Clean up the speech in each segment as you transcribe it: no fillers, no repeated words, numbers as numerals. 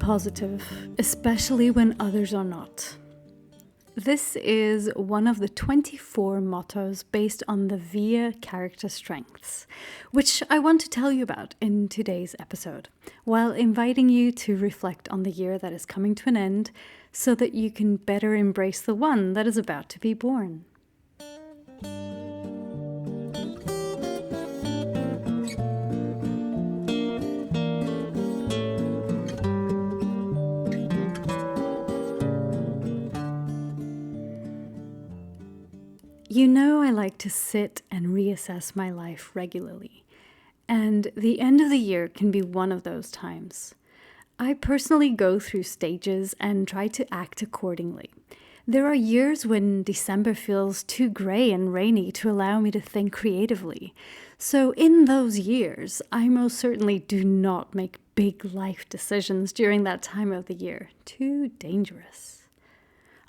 positive, especially when others are not. This is one of the 24 mottos based on the VIA character strengths, which I want to tell you about in today's episode, while inviting you to reflect on the year that is coming to an end so that you can better embrace the one that is about to be born. You know, I like to sit and reassess my life regularly, and the end of the year can be one of those times. I personally go through stages and try to act accordingly. There are years when December feels too grey and rainy to allow me to think creatively. So in those years, I most certainly do not make big life decisions during that time of the year. Too dangerous.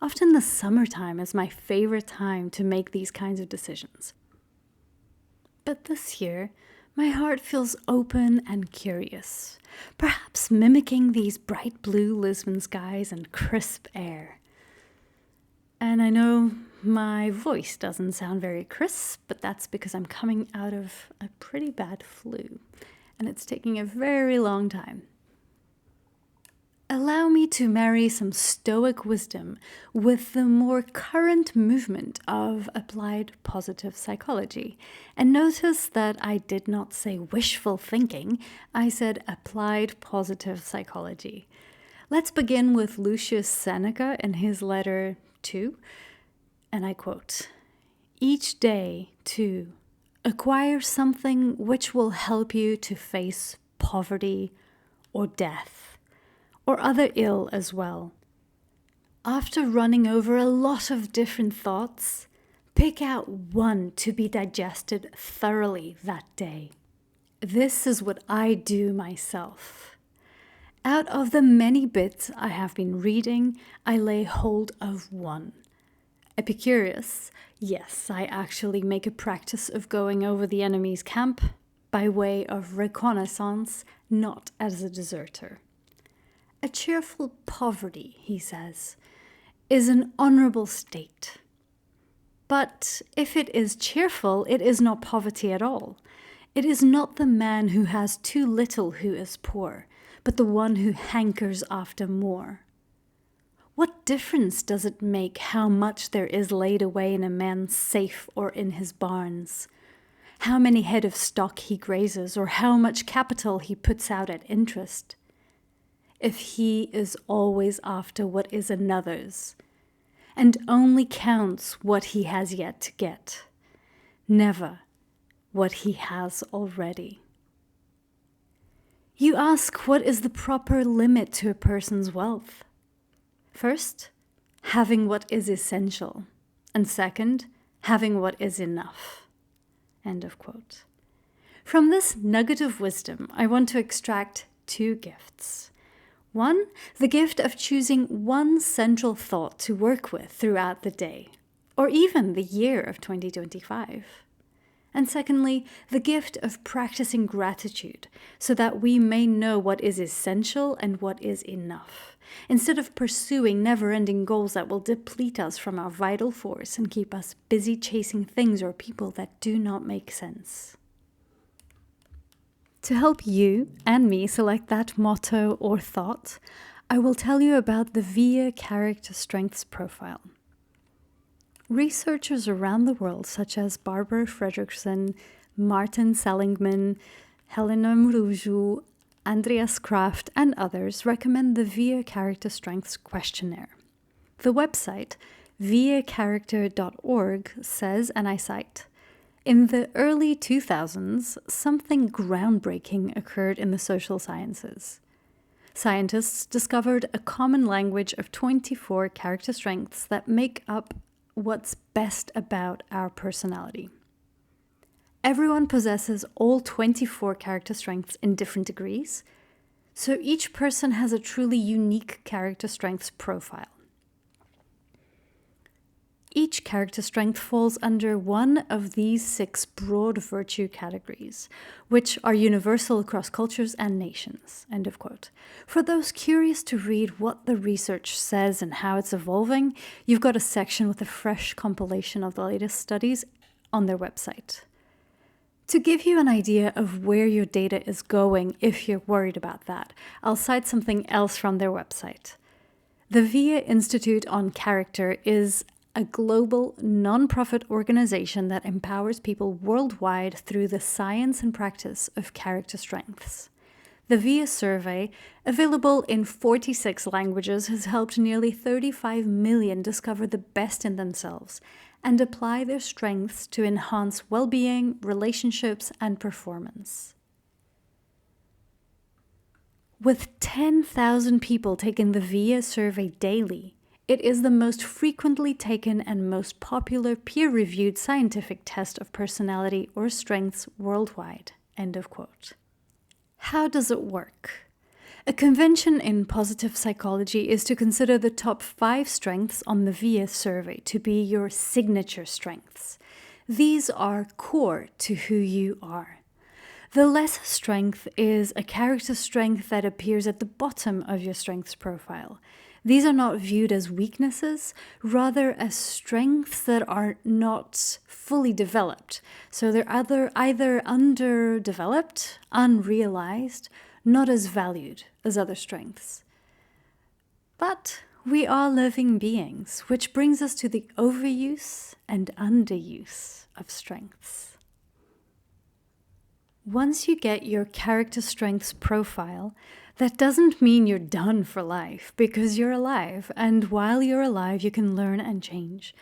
Often the summertime is my favorite time to make these kinds of decisions. But this year, my heart feels open and curious, perhaps mimicking these bright blue Lisbon skies and crisp air. And I know my voice doesn't sound very crisp, but that's because I'm coming out of a pretty bad flu, and it's taking a very long time. Allow me to marry some Stoic wisdom with the more current movement of applied positive psychology. And notice that I did not say wishful thinking, I said applied positive psychology. Let's begin with Lucius Seneca in his letter 2, and I quote, "Each day, too, acquire something which will help you to face poverty or death, or other ill as well. After running over a lot of different thoughts, pick out one to be digested thoroughly that day. This is what I do myself. Out of the many bits I have been reading, I lay hold of one. Epicurus, yes, I actually make a practice of going over the enemy's camp by way of reconnaissance, not as a deserter. A cheerful poverty, he says, is an honorable state. But if it is cheerful, it is not poverty at all. It is not the man who has too little who is poor, but the one who hankers after more. What difference does it make how much there is laid away in a man's safe or in his barns? How many head of stock he grazes, or how much capital he puts out at interest? If he is always after what is another's, and only counts what he has yet to get, never what he has already. You ask, what is the proper limit to a person's wealth? First, having what is essential, and second, having what is enough." End of quote. From this nugget of wisdom, I want to extract 2 gifts. One, the gift of choosing one central thought to work with throughout the day, or even the year of 2025. And secondly, the gift of practicing gratitude so that we may know what is essential and what is enough, instead of pursuing never-ending goals that will deplete us from our vital force and keep us busy chasing things or people that do not make sense. To help you and me select that motto or thought, I will tell you about the VIA Character Strengths Profile. Researchers around the world, such as Barbara Fredrickson, Martin Seligman, Helena Mruju, Andreas Kraft, and others, recommend the VIA Character Strengths Questionnaire. The website, viacharacter.org, says, and I cite, "In the early 2000s, something groundbreaking occurred in the social sciences. Scientists discovered a common language of 24 character strengths that make up what's best about our personality. Everyone possesses all 24 character strengths in different degrees, so each person has a truly unique character strengths profile. Each character strength falls under one of these 6 broad virtue categories, which are universal across cultures and nations. End of quote. For those curious to read what the research says and how it's evolving, you've got a section with a fresh compilation of the latest studies on their website. To give you an idea of where your data is going if you're worried about that, I'll cite something else from their website. The VIA Institute on Character is a global non-profit organization that empowers people worldwide through the science and practice of character strengths. The VIA survey, available in 46 languages, has helped nearly 35 million discover the best in themselves and apply their strengths to enhance well-being, relationships, and performance. With 10,000 people taking the VIA survey daily, it is the most frequently taken and most popular peer-reviewed scientific test of personality or strengths worldwide. End of quote. How does it work? A convention in positive psychology is to consider the top 5 strengths on the VIA survey to be your signature strengths. These are core to who you are. The lesser strength is a character strength that appears at the bottom of your strengths profile. These are not viewed as weaknesses, rather as strengths that are not fully developed. So they're either underdeveloped, unrealized, not as valued as other strengths. But we are living beings, which brings us to the overuse and underuse of strengths. Once you get your character strengths profile, that doesn't mean you're done for life, because you're alive, and while you're alive, you can learn and change.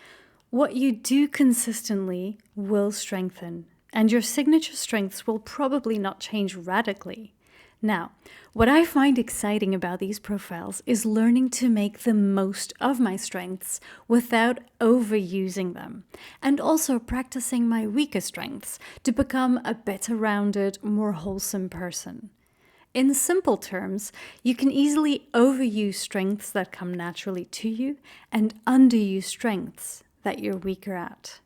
What you do consistently will strengthen, and your signature strengths will probably not change radically. Now, what I find exciting about these profiles is learning to make the most of my strengths without overusing them, and also practicing my weaker strengths to become a better rounded, more wholesome person. In simple terms, you can easily overuse strengths that come naturally to you and underuse strengths that you're weaker at.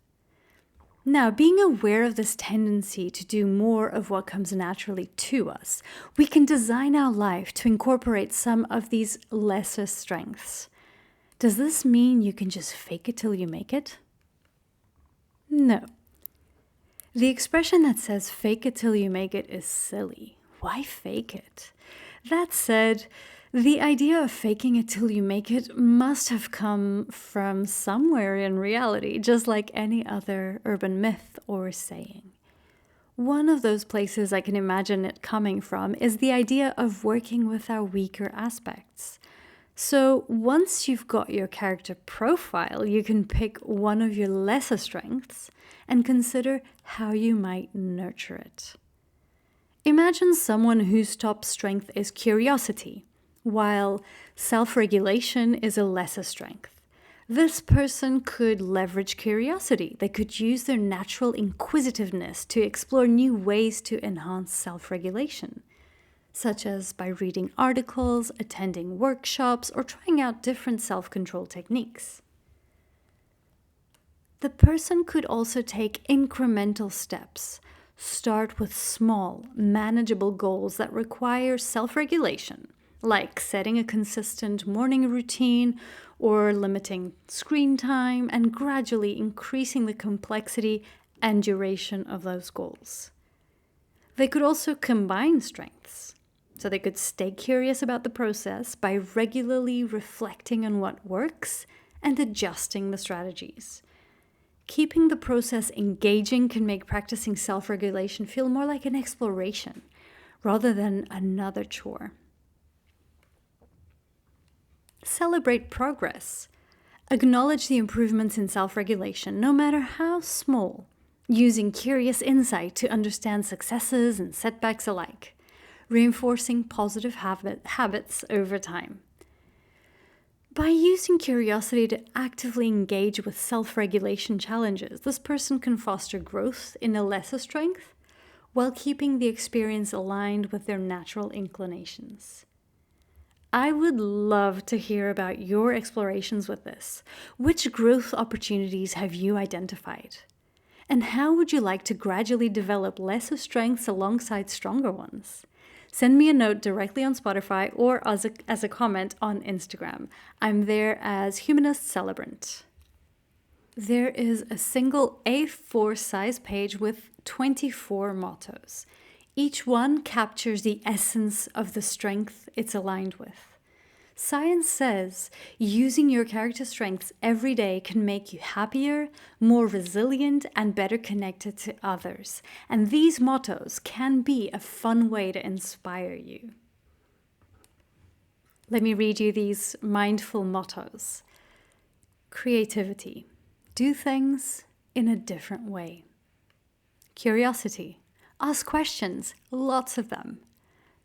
Now, being aware of this tendency to do more of what comes naturally to us, we can design our life to incorporate some of these lesser strengths. Does this mean you can just fake it till you make it? No. The expression that says fake it till you make it is silly. Why fake it? That said, the idea of faking it till you make it must have come from somewhere in reality, just like any other urban myth or saying. One of those places I can imagine it coming from is the idea of working with our weaker aspects. So once you've got your character profile, you can pick one of your lesser strengths and consider how you might nurture it. Imagine someone whose top strength is curiosity, while self-regulation is a lesser strength. This person could leverage curiosity. They could use their natural inquisitiveness to explore new ways to enhance self-regulation, such as by reading articles, attending workshops, or trying out different self-control techniques. The person could also take incremental steps. Start with small, manageable goals that require self-regulation, like setting a consistent morning routine or limiting screen time, and gradually increasing the complexity and duration of those goals. They could also combine strengths. So they could stay curious about the process by regularly reflecting on what works and adjusting the strategies. Keeping the process engaging can make practicing self-regulation feel more like an exploration rather than another chore. Celebrate progress. Acknowledge the improvements in self-regulation, no matter how small, using curious insight to understand successes and setbacks alike, reinforcing positive habits over time. By using curiosity to actively engage with self-regulation challenges, this person can foster growth in a lesser strength while keeping the experience aligned with their natural inclinations. I would love to hear about your explorations with this. Which growth opportunities have you identified? And how would you like to gradually develop lesser strengths alongside stronger ones? Send me a note directly on Spotify or as a comment on Instagram. I'm there as Humanist Celebrant. There is a single A4 size page with 24 mottos. Each one captures the essence of the strength it's aligned with. Science says using your character strengths every day can make you happier, more resilient, and better connected to others. And these mottos can be a fun way to inspire you. Let me read you these mindful mottos. Creativity. Do things in a different way. Curiosity. Ask questions, lots of them.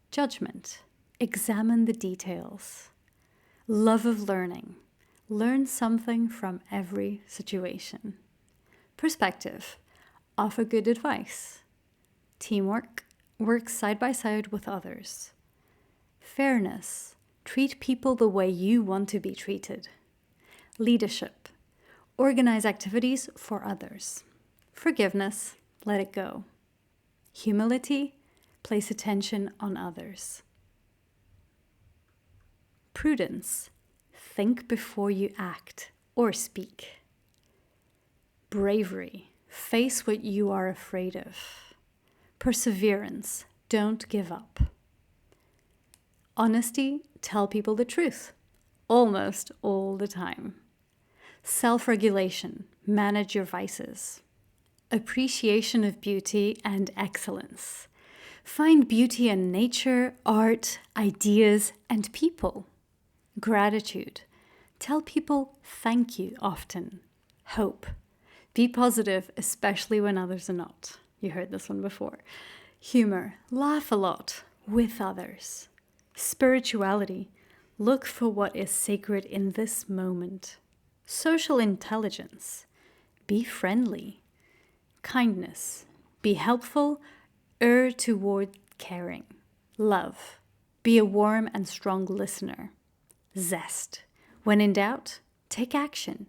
Judgment. Examine the details. Love of learning. Learn something from every situation. Perspective. Offer good advice. Teamwork. Work side by side with others. Fairness. Treat people the way you want to be treated. Leadership. Organize activities for others. Forgiveness. Let it go. Humility. Place attention on others. Prudence. Think before you act or speak. Bravery. Face what you are afraid of. Perseverance. Don't give up. Honesty. Tell people the truth. Almost all the time. Self-regulation. Manage your vices. Appreciation of beauty and excellence. Find beauty in nature, art, ideas, and people. Gratitude. Tell people thank you often. Hope. Be positive, especially when others are not. You heard this one before. Humor. Laugh a lot with others. Spirituality. Look for what is sacred in this moment. Social intelligence. Be friendly. Kindness. Be helpful. Err toward caring. Love. Be a warm and strong listener. Zest. When in doubt, take action.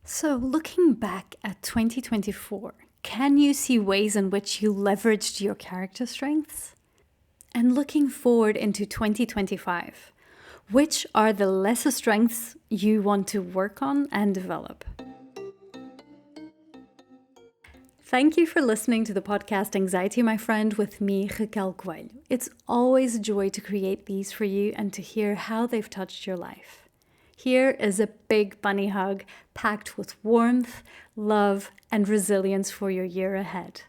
So, looking back at 2024, can you see ways in which you leveraged your character strengths? And looking forward into 2025, which are the lesser strengths you want to work on and develop? Thank you for listening to the podcast Anxiety, My Friend, with me, Raquel Coelho. It's always a joy to create these for you and to hear how they've touched your life. Here is a big bunny hug packed with warmth, love, and resilience for your year ahead.